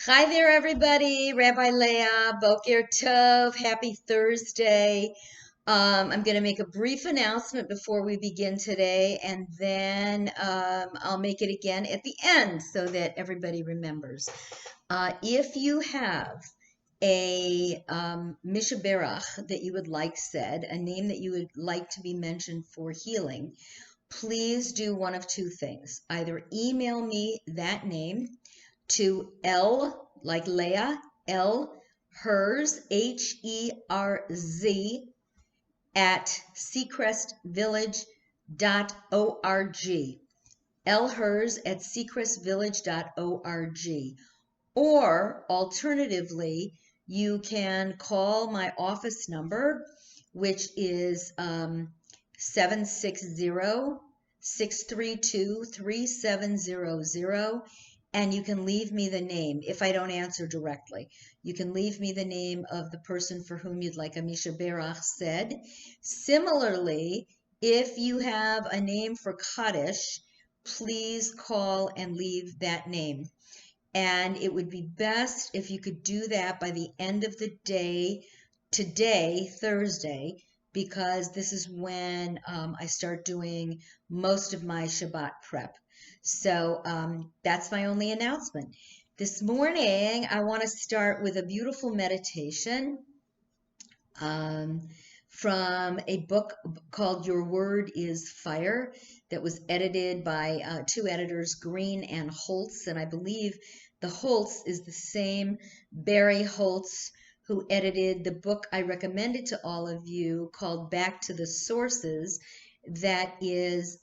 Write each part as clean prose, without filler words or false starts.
Hi there, everybody. Rabbi Leah, Boker Tov. Happy Thursday. I'm going to make a brief announcement before we begin today, and then I'll make it again at the end so that everybody remembers. If you have a Mishaberach that you would like said, a name that you would like to be mentioned for healing, please do one of two things. Either email me that name to L, like Leah, L, Hers, Herz, at seacrestvillage.org. L, Hers at seacrestvillage.org. Or alternatively, you can call my office number, which is 760-632-3700, and you can leave me the name if I don't answer directly. You can leave me the name of the person for whom you'd like a Misha Berach said. Similarly, if you have a name for Kaddish, please call and leave that name. And it would be best if you could do that by the end of the day today, Thursday, because this is when I start doing most of my Shabbat prep. So that's my only announcement. This morning, I want to start with a beautiful meditation from a book called Your Word is Fire that was edited by two editors, Green and Holtz. And I believe the Holtz is the same Barry Holtz who edited the book I recommended to all of you called Back to the Sources. That is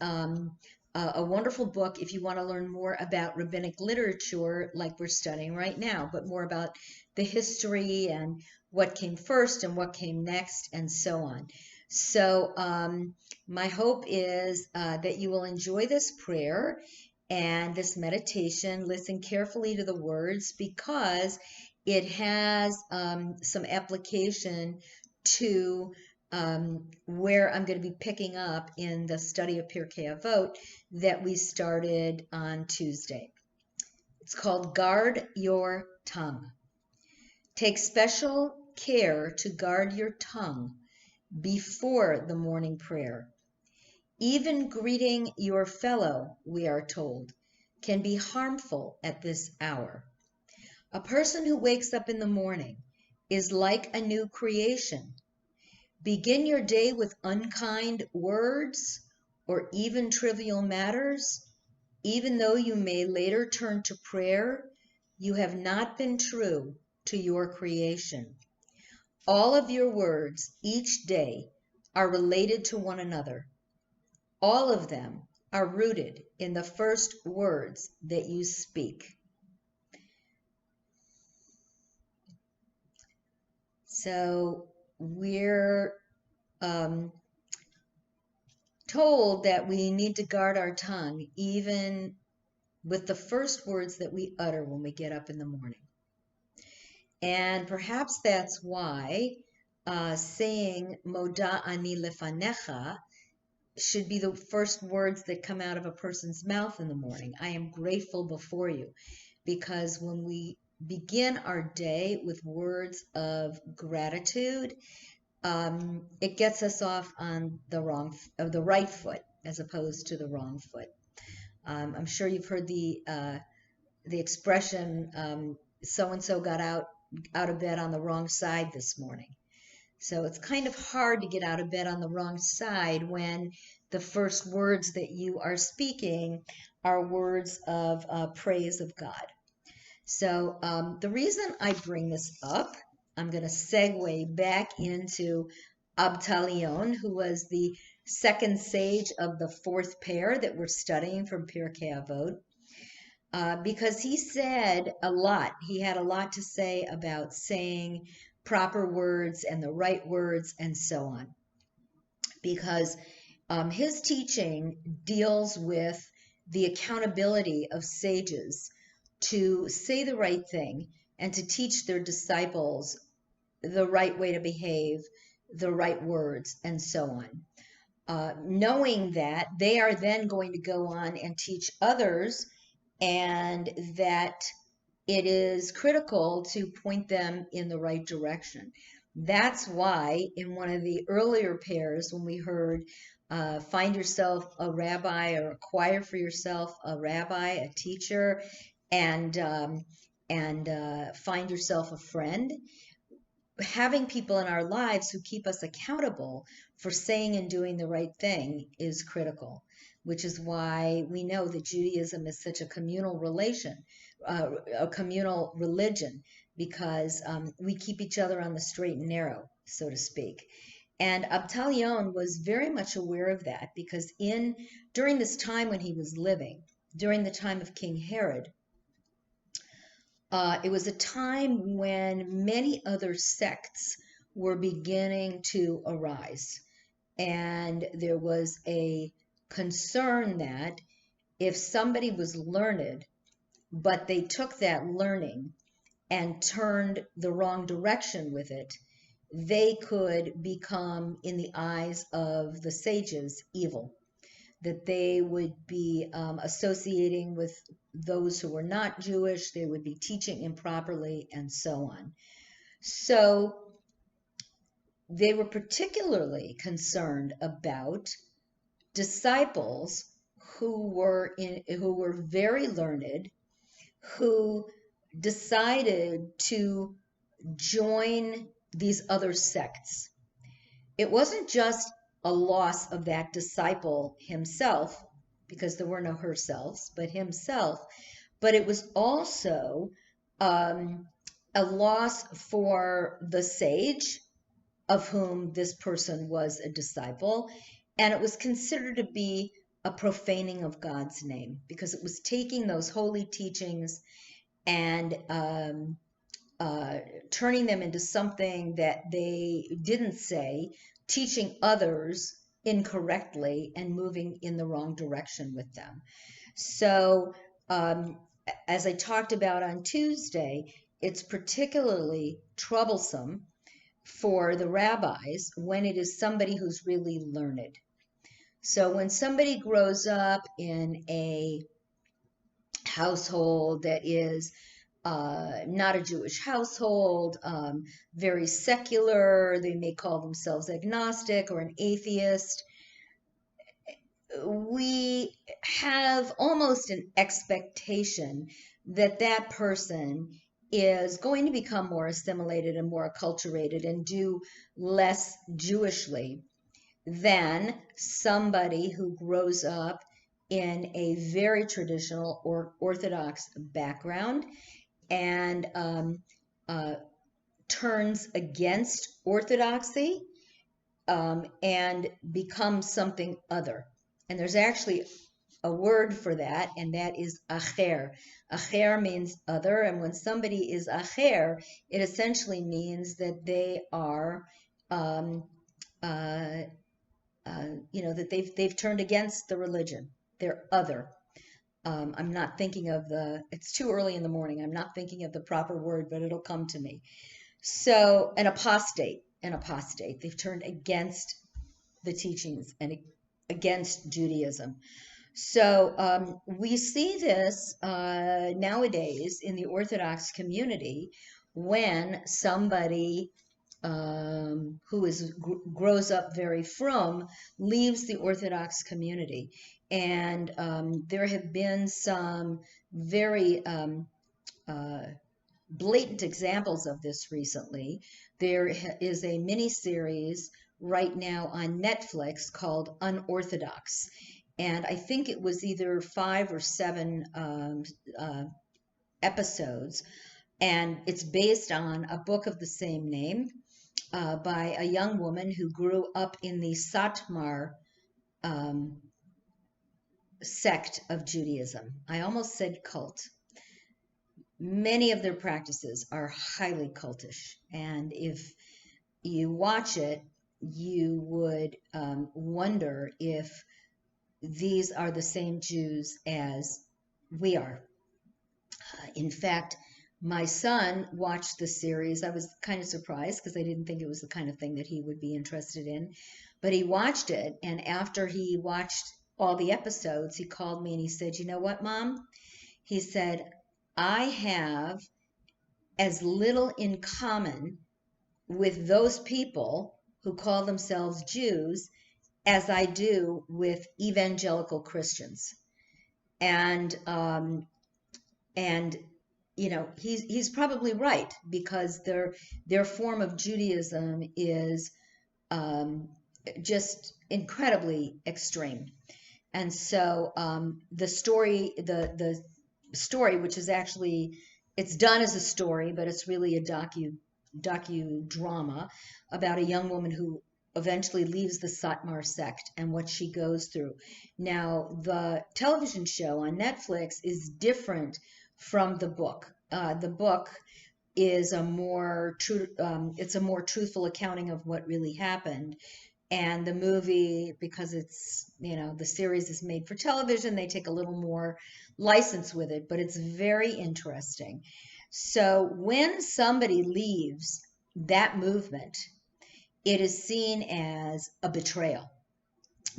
a wonderful book if you want to learn more about rabbinic literature like we're studying right now, but more about the history and what came first and what came next and so on. So my hope is that you will enjoy this prayer and this meditation. Listen carefully to the words because it has some application to where I'm going to be picking up in the study of Pirkei Avot that we started on Tuesday. It's called Guard Your Tongue. Take special care to guard your tongue before the morning prayer. Even greeting your fellow, we are told, can be harmful at this hour. A person who wakes up in the morning is like a new creation. Begin your day with unkind words or even trivial matters. Even though you may later turn to prayer, you have not been true to your creation. All of your words each day are related to one another. All of them are rooted in the first words that you speak. So we're told that we need to guard our tongue even with the first words that we utter when we get up in the morning. And perhaps that's why saying Moda ani lefanecha should be the first words that come out of a person's mouth in the morning. I am grateful before you, because when we begin our day with words of gratitude, it gets us off on the right foot as opposed to the wrong foot. I'm sure you've heard the expression so-and-so got out of bed on the wrong side this morning. So it's kind of hard to get out of bed on the wrong side when the first words that you are speaking are words of praise of God. So the reason I bring this up, I'm going to segue back into Abtalion, who was the second sage of the fourth pair that we're studying from Pirkei Avot. Because he said a lot. He had a lot to say about saying proper words and the right words and so on. Because his teaching deals with the accountability of sages to say the right thing and to teach their disciples the right way to behave, the right words, and so on. Knowing that they are then going to go on and teach others, and that it is critical to point them in the right direction. That's why in one of the earlier pairs, when we heard find yourself a rabbi or acquire for yourself a rabbi, a teacher, and find yourself a friend, having people in our lives who keep us accountable for saying and doing the right thing is critical, which is why we know that Judaism is such a communal a communal religion, because we keep each other on the straight and narrow, so to speak. And Abtalion was very much aware of that, because during this time when he was living, during the time of King Herod, it was a time when many other sects were beginning to arise. And there was a concern that if somebody was learned, but they took that learning and turned the wrong direction with it, they could become, in the eyes of the sages, evil, that they would be associating with those who were not Jewish, they would be teaching improperly, and so on. So they were particularly concerned about disciples who were very learned, who decided to join these other sects. It wasn't just a loss of that disciple himself, because there were no herselves, but himself, but it was also um, a loss for the sage of whom this person was a disciple, and it was considered to be a profaning of God's name, because it was taking those holy teachings and turning them into something that they didn't say, teaching others incorrectly and moving in the wrong direction with them. So, as I talked about on Tuesday, it's particularly troublesome for the rabbis when it is somebody who's really learned. So when somebody grows up in a household that is not a Jewish household, very secular, they may call themselves agnostic or an atheist, we have almost an expectation that that person is going to become more assimilated and more acculturated and do less Jewishly than somebody who grows up in a very traditional or Orthodox background and turns against orthodoxy and becomes something other. And there's actually a word for that, and that is acher. Acher means other, and when somebody is acher, it essentially means that they are, that they've turned against the religion. They're other. I'm not thinking of it's too early in the morning. I'm not thinking of the proper word, but it'll come to me. So an apostate. They've turned against the teachings and against Judaism. So we see this nowadays in the Orthodox community when somebody grows up very frum leaves the Orthodox community. And there have been some very blatant examples of this recently. There is a mini series right now on Netflix called Unorthodox. And I think it was either 5 or 7 episodes. And it's based on a book of the same name by a young woman who grew up in the Satmar sect of Judaism. I almost said cult. Many of their practices are highly cultish. And if you watch it, you would wonder if these are the same Jews as we are. In fact, my son watched the series. I was kind of surprised because I didn't think it was the kind of thing that he would be interested in. But he watched it, and after he watched all the episodes, he called me and he said, "You know what, Mom?" He said, I have as little in common with those people who call themselves Jews as I do with evangelical Christians. And and he's probably right, because their form of Judaism is um, just incredibly extreme. And so the story, which is actually, it's done as a story, but it's really a docudrama about a young woman who eventually leaves the Satmar sect and what she goes through. Now, the television show on Netflix is different from the book. The book is a more true, it's a more truthful accounting of what really happened. And the movie, because it's, the series is made for television, they take a little more license with it, but it's very interesting. So when somebody leaves that movement, it is seen as a betrayal.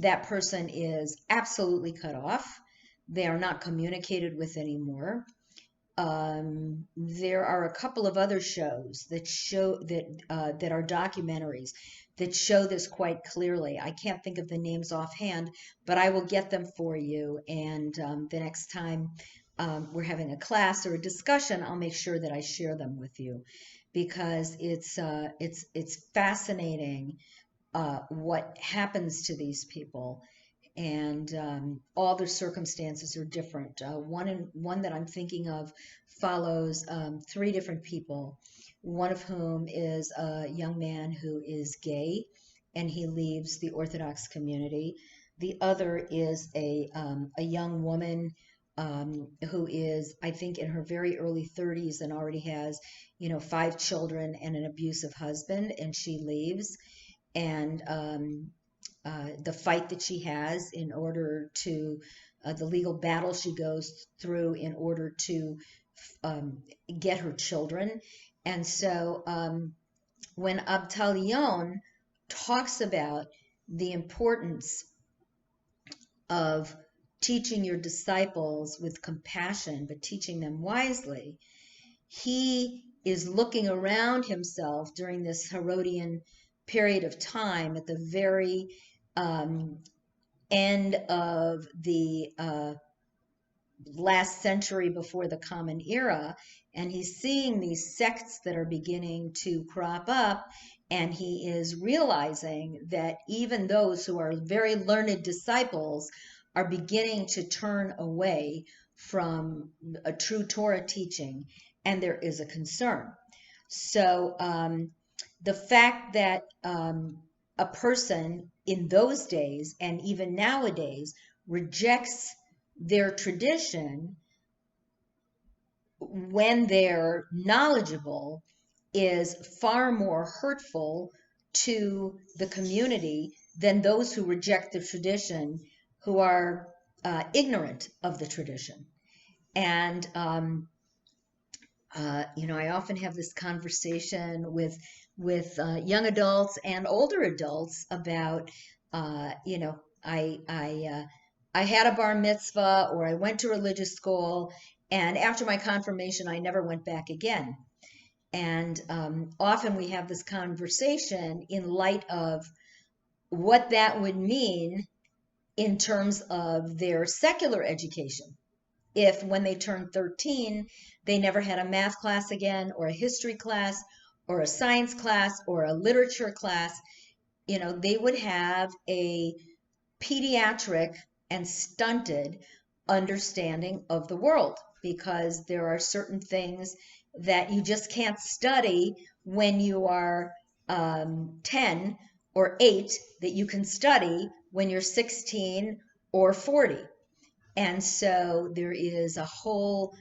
That person is absolutely cut off. They are not communicated with anymore. There are a couple of other shows that show that are documentaries that show this quite clearly. I can't think of the names offhand, but I will get them for you. And the next time we're having a class or a discussion, I'll make sure that I share them with you, because it's fascinating what happens to these people. And all their circumstances are different. One that I'm thinking of follows three different people, one of whom is a young man who is gay, and he leaves the Orthodox community. The other is a young woman who is, I think, in her very early 30s and already has, 5 children and an abusive husband, and she leaves. And the fight that she has in order to, the legal battle she goes through in order to get her children. And so when Abtalion talks about the importance of teaching your disciples with compassion, but teaching them wisely, he is looking around himself during this Herodian period of time at the very end of the last century before the Common Era, and he's seeing these sects that are beginning to crop up, and he is realizing that even those who are very learned disciples are beginning to turn away from a true Torah teaching, and there is a concern. So the fact that a person in those days and even nowadays rejects their tradition when they're knowledgeable is far more hurtful to the community than those who reject the tradition who are ignorant of the tradition. And I often have this conversation with young adults and older adults about, I had a bar mitzvah, or I went to religious school, and after my confirmation, I never went back again. And often we have this conversation in light of what that would mean in terms of their secular education. If when they turned 13, they never had a math class again, or a history class, or a science class, or a literature class, they would have a pediatric and stunted understanding of the world, because there are certain things that you just can't study when you are 10 or 8 that you can study when you're 16 or 40. And so there is a whole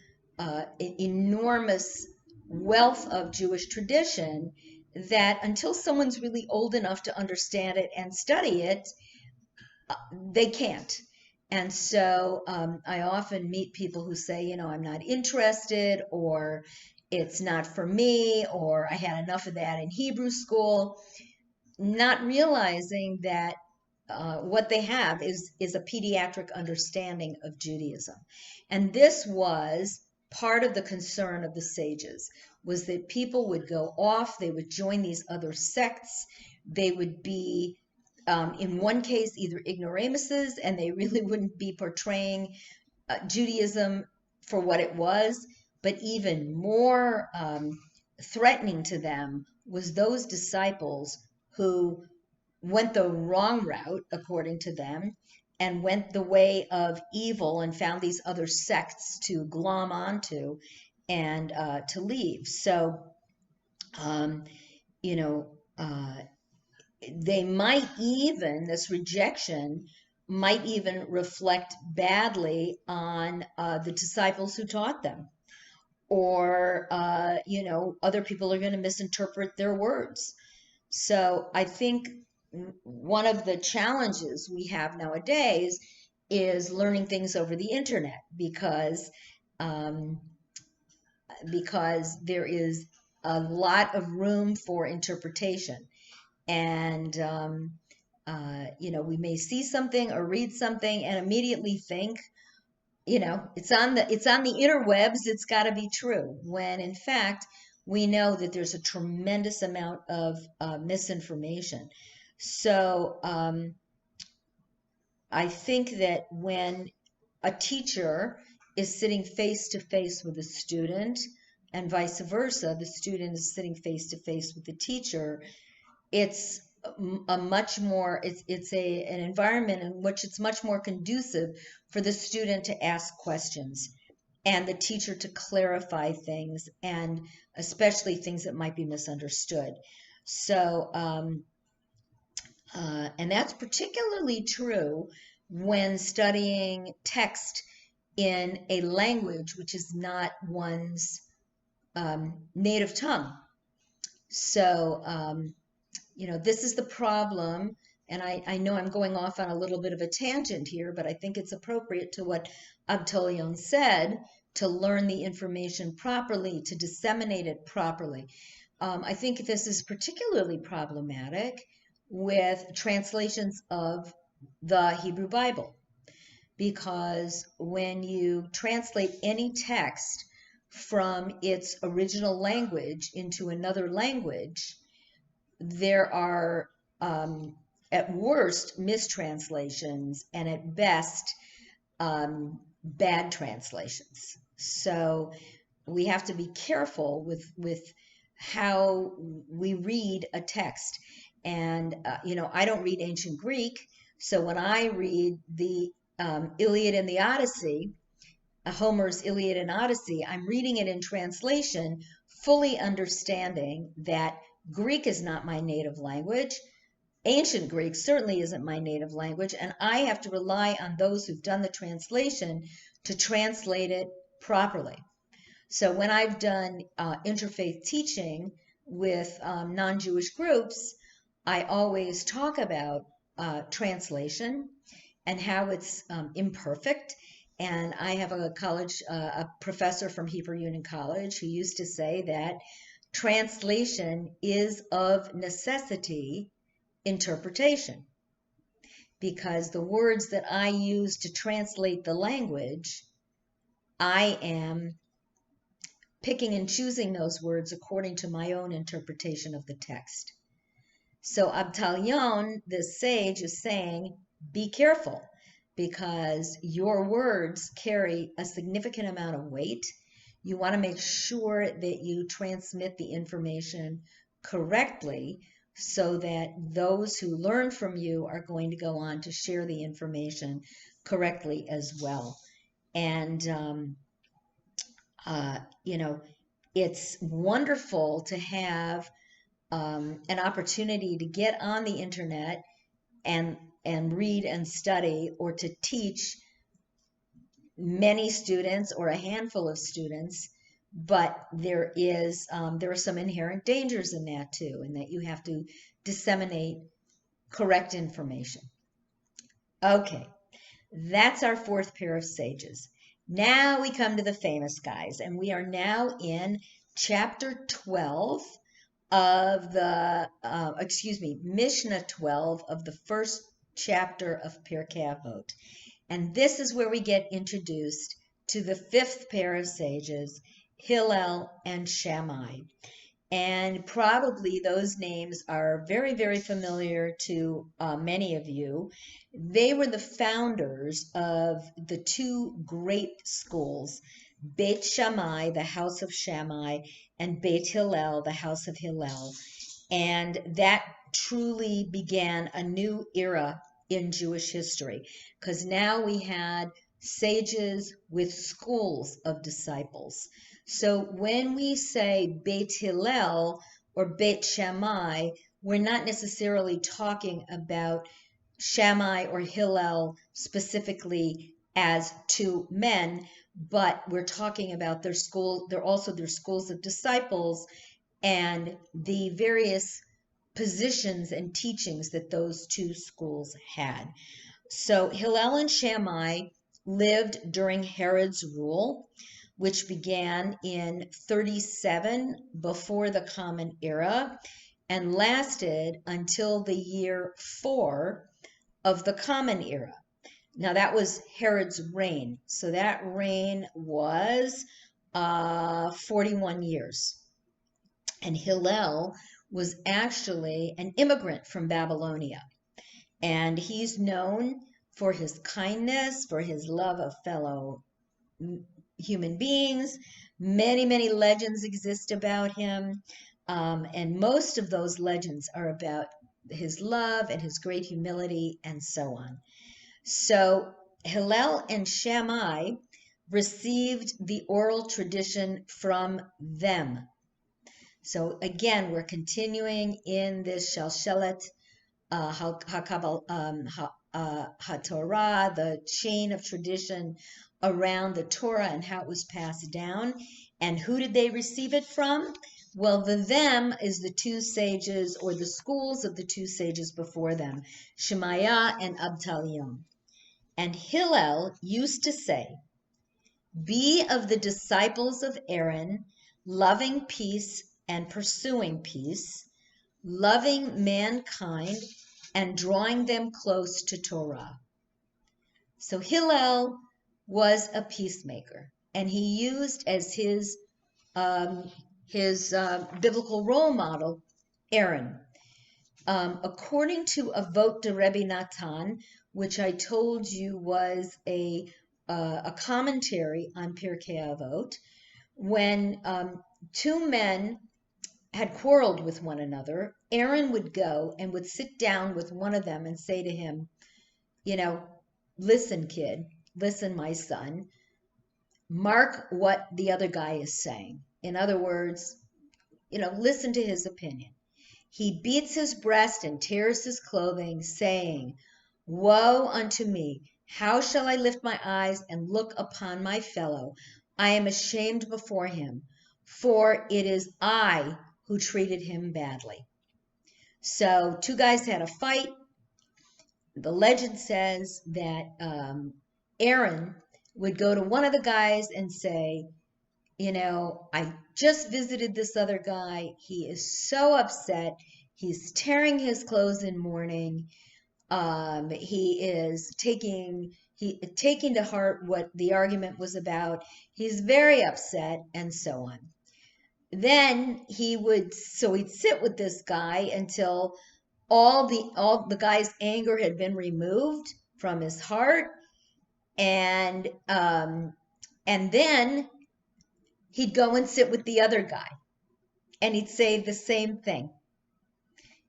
enormous wealth of Jewish tradition that until someone's really old enough to understand it and study it, they can't. And so I often meet people who say, I'm not interested, or it's not for me, or I had enough of that in Hebrew school, not realizing that what they have is a pediatric understanding of Judaism. And this was part of the concern of the sages was that people would go off, they would join these other sects, they would be, in one case, either ignoramuses, and they really wouldn't be portraying Judaism for what it was, but even more threatening to them was those disciples who went the wrong route, according to them, and went the way of evil and found these other sects to glom onto and to leave. So, um, you know, they might even, this rejection might even reflect badly on the disciples who taught them. Or, other people are going to misinterpret their words. So I think one of the challenges we have nowadays is learning things over the internet um, because there is a lot of room for interpretation. And we may see something or read something and immediately think, it's on the interwebs, it's got to be true, when in fact we know that there's a tremendous amount of misinformation. So I think that when a teacher is sitting face to face with a student, and vice versa, the student is sitting face to face with the teacher, it's a much more it's an environment in which it's much more conducive for the student to ask questions and the teacher to clarify things, and especially things that might be misunderstood. So and that's particularly true when studying text in a language which is not one's native tongue. So this is the problem, and I know I'm going off on a little bit of a tangent here, but I think it's appropriate to what Avtolion said, to learn the information properly, to disseminate it properly. I think this is particularly problematic with translations of the Hebrew Bible, because when you translate any text from its original language into another language, there are at worst mistranslations, and at best bad translations. So we have to be careful with how we read a text. And I don't read ancient Greek, so when I read the Iliad and the Odyssey, Homer's Iliad and Odyssey, I'm reading it in translation, fully understanding that Greek is not my native language. Ancient Greek certainly isn't my native language, and I have to rely on those who've done the translation to translate it properly. So when I've done interfaith teaching with non-Jewish groups, I always talk about translation and how it's imperfect. And I have a professor from Hebrew Union College who used to say that translation is of necessity interpretation, because the words that I use to translate the language, I am picking and choosing those words according to my own interpretation of the text. So Avtalion, this sage, is saying, be careful, because your words carry a significant amount of weight. You want to make sure that you transmit the information correctly, so that those who learn from you are going to go on to share the information correctly as well. And it's wonderful to have an opportunity to get on the internet and read and study, or to teach many students or a handful of students. But there are some inherent dangers in that too, and that you have to disseminate correct information. Okay, that's our fourth pair of sages. Now we come to the famous guys, and we are now in chapter 12 of Mishnah 12 of the first chapter of Pirkei Avot. And this is where we get introduced to the fifth pair of sages, Hillel and Shammai. And probably those names are very, very familiar to many of you. They were the founders of the two great schools, Beit Shammai, the house of Shammai, and Beit Hillel, the house of Hillel. And that truly began a new era in Jewish history, because now we had sages with schools of disciples. So when we say Beit Hillel or Beit Shammai, we're not necessarily talking about Shammai or Hillel specifically as two men, but we're talking about their school. They're also their schools of disciples and the various positions and teachings that those two schools had. So Hillel and Shammai lived during Herod's rule, which began in 37 before the Common Era and lasted until the year 4 of the Common Era. Now that was Herod's reign. So that reign was 41 years. And Hillel was actually an immigrant from Babylonia. And he's known for his kindness, for his love of fellow human beings. Many, many legends exist about him. And most of those legends are about his love and his great humility and so on. So Hillel and Shammai received the oral tradition from them. So again, we're continuing in this Shalshelet HaTorah, the chain of tradition around the Torah and how it was passed down. And who did they receive it from? Well, the them is the two sages or the schools of the two sages before them, Shemaiah and Abtalion. And Hillel used to say, "Be of the disciples of Aaron, loving peace and pursuing peace, loving mankind and drawing them close to Torah." So Hillel was a peacemaker, and he used as his biblical role model Aaron. According to Avot de Rebbe Natan, which I told you was a commentary on Pirkei Avot, when two men had quarreled with one another, Aaron would go and would sit down with one of them and say to him, listen, kid, listen, my son, mark what the other guy is saying. In other words, listen to his opinion. He beats his breast and tears his clothing, saying, "Woe unto me! How shall I lift my eyes and look upon my fellow? I am ashamed before him, for it is I who treated him badly." So two guys had a fight. The legend says that Aaron would go to one of the guys and say, I just visited this other guy. He is so upset. He's tearing his clothes in mourning. He is taking to heart what the argument was about. He's very upset and so on. Then he'd sit with this guy until all the guy's anger had been removed from his heart, and then he'd go and sit with the other guy, and he'd say the same thing.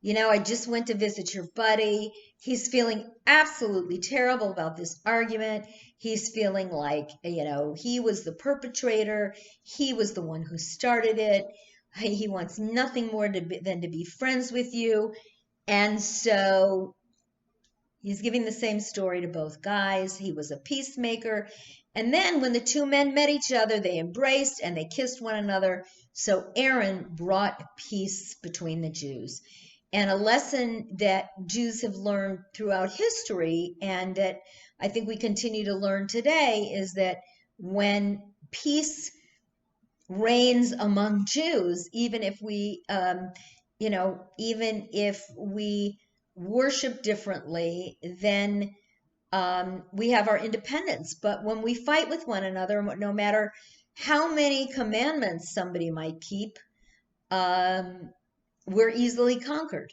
I just went to visit your buddy. He's feeling absolutely terrible about this argument. He's feeling like, he was the perpetrator. He was the one who started it. He wants nothing more than to be friends with you. And so he's giving the same story to both guys. He was a peacemaker. And then when the two men met each other, they embraced and they kissed one another. So Aaron brought peace between the Jews. And a lesson that Jews have learned throughout history, and that I think we continue to learn today, is that when peace reigns among Jews, even if we worship differently, then we have our independence. But when we fight with one another, no matter how many commandments somebody might keep, um, we're easily conquered.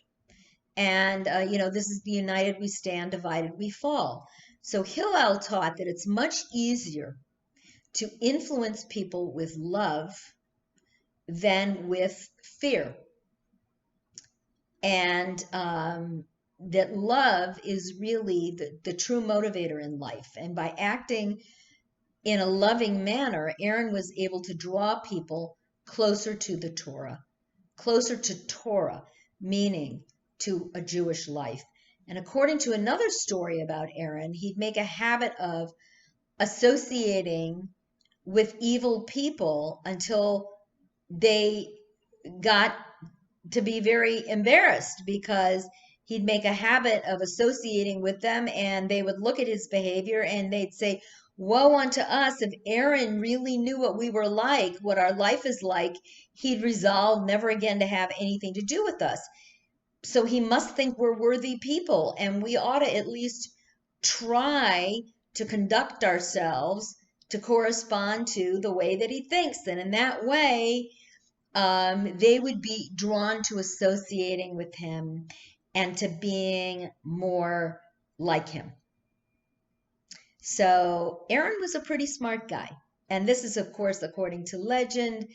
And, this is the united we stand, divided we fall. So Hillel taught that it's much easier to influence people with love than with fear. And that love is really the true motivator in life. And by acting in a loving manner, Aaron was able to draw people closer to the Torah, closer to Torah, meaning to a Jewish life. And according to another story about Aaron, he'd make a habit of associating with evil people until they got to be very embarrassed, because he'd make a habit of associating with them, and they would look at his behavior and they'd say, woe unto us. If Aaron really knew what we were like, what our life is like, he'd resolve never again to have anything to do with us. So he must think we're worthy people, and we ought to at least try to conduct ourselves to correspond to the way that he thinks. And in that way, they would be drawn to associating with him and to being more like him. So Aaron was a pretty smart guy. And this is, of course, according to legend.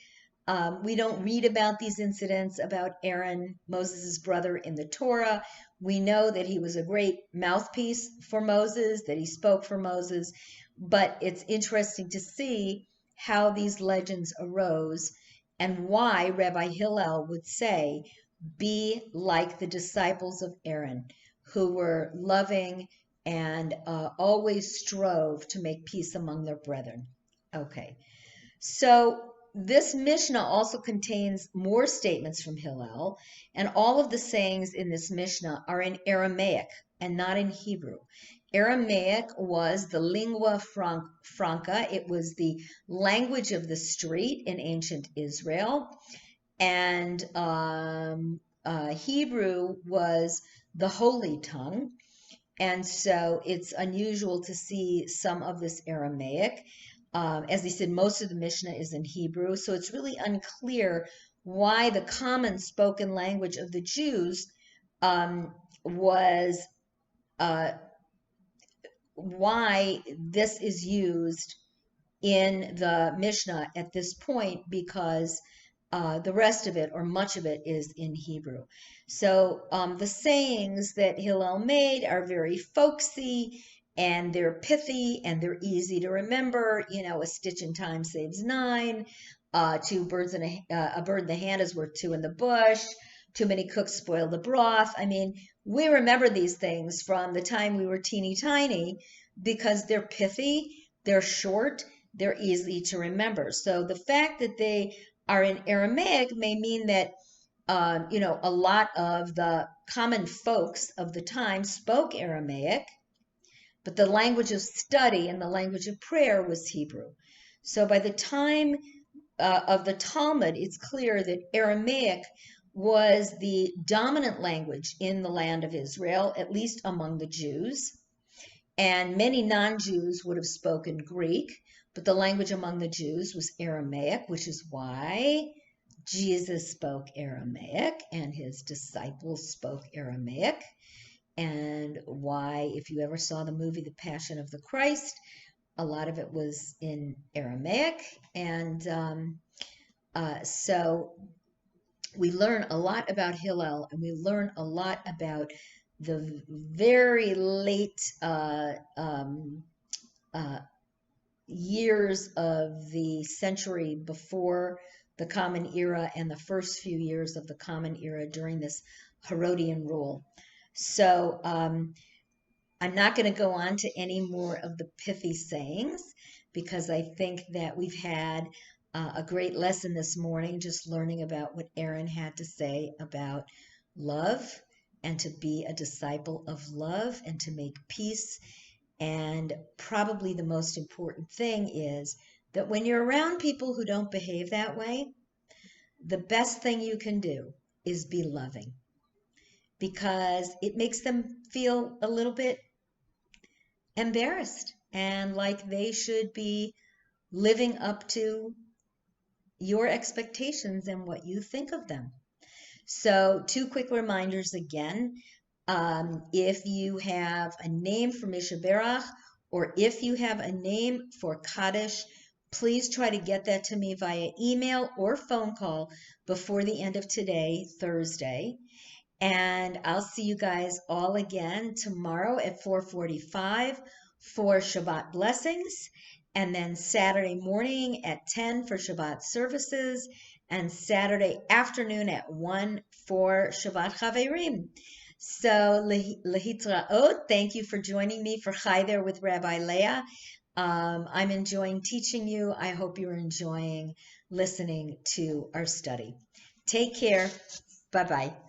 We don't read about these incidents about Aaron, Moses' brother, in the Torah. We know that he was a great mouthpiece for Moses, that he spoke for Moses. But it's interesting to see how these legends arose and why Rabbi Hillel would say, be like the disciples of Aaron, who were loving and always strove to make peace among their brethren. Okay, so this Mishnah also contains more statements from Hillel, and all of the sayings in this Mishnah are in Aramaic and not in Hebrew. Aramaic was the lingua franca. It was the language of the street in ancient Israel. And Hebrew was the holy tongue. And so it's unusual to see some of this Aramaic. As I said, most of the Mishnah is in Hebrew, so it's really unclear why the common spoken language of the Jews was why this is used in the Mishnah at this point, because the rest of it, or much of it, is in Hebrew. So the sayings that Hillel made are very folksy, and they're pithy, and they're easy to remember. A stitch in time saves nine. Two birds in a bird in the hand is worth two in the bush. Too many cooks spoil the broth. I mean, we remember these things from the time we were teeny tiny because they're pithy, they're short, they're easy to remember. So the fact that they are in Aramaic may mean that a lot of the common folks of the time spoke Aramaic, but the language of study and the language of prayer was Hebrew. So by the time of the Talmud, it's clear that Aramaic was the dominant language in the land of Israel, at least among the Jews. And many non-Jews would have spoken Greek, but the language among the Jews was Aramaic, which is why Jesus spoke Aramaic and his disciples spoke Aramaic, and why, if you ever saw the movie The Passion of the Christ, a lot of it was in Aramaic. And so we learn a lot about Hillel, and we learn a lot about the very late years of the century before the Common Era and the first few years of the Common Era during this Herodian rule. So I'm not going to go on to any more of the pithy sayings, because I think that we've had a great lesson this morning, just learning about what Aaron had to say about love, and to be a disciple of love, and to make peace. And probably the most important thing is that when you're around people who don't behave that way, the best thing you can do is be loving, because it makes them feel a little bit embarrassed and like they should be living up to your expectations and what you think of them. So, two quick reminders again. If you have a name for Misha Berach, or if you have a name for Kaddish, please try to get that to me via email or phone call before the end of today, Thursday. And I'll see you guys all again tomorrow at 4:45 for Shabbat blessings, and then Saturday morning at 10 for Shabbat services, and Saturday afternoon at 1 for Shabbat Chaverim. So, lehitraot, thank you for joining me for Chai There with Rabbi Leah. I'm enjoying teaching you. I hope you're enjoying listening to our study. Take care. Bye-bye.